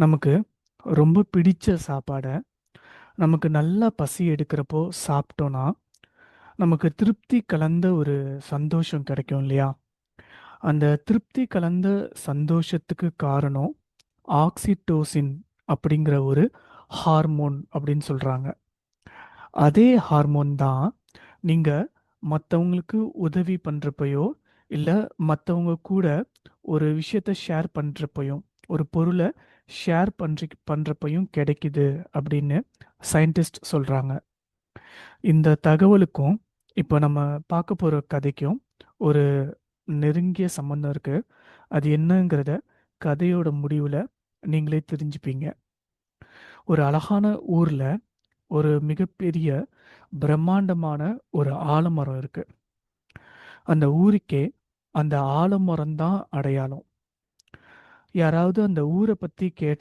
நமக்கு ரொம்ப பிடிச்ச சாப்பாட, நமக்கு நல்லா பசி எடுக்கிறப்போ சாப்பிட்டோம்னா, நமக்கு திருப்தி கலந்த ஒரு சந்தோஷம் கிடைக்கும் இல்லையா? அந்த திருப்தி கலந்த சந்தோஷத்துக்கு காரணம் ஆக்ஸிடோசின் அப்படிங்கிற ஒரு ஹார்மோன் அப்படின்னு சொல்றாங்க. அதே ஹார்மோன் தான் நீங்க மத்தவங்களுக்கு உதவி பண்றப்பயோ, இல்ல மத்தவங்க கூட ஒரு விஷயத்த ஷேர் பண்றப்பயும், ஒரு பொருள ஷேர் பண்றப்பயும் கிடைக்குது அப்படின்னு சயின்டிஸ்ட் சொல்றாங்க. இந்த தகவலுக்கும், இப்ப நம்ம பார்க்க போற கதைக்கும் ஒரு நெருங்கிய சம்மந்தம் இருக்கு. அது என்னங்கிறத கதையோட முடிவுல நீங்களே தெரிஞ்சுப்பீங்க. ஒரு அழகான ஊர்ல ஒரு மிகப்பெரிய பிரம்மாண்டமான ஒரு ஆலமரம் இருக்கு. அந்த ஊருக்கே அந்த ஆலமரம் தான் அடையாளம். யாராவது அந்த ஊர பத்தி கேட்டா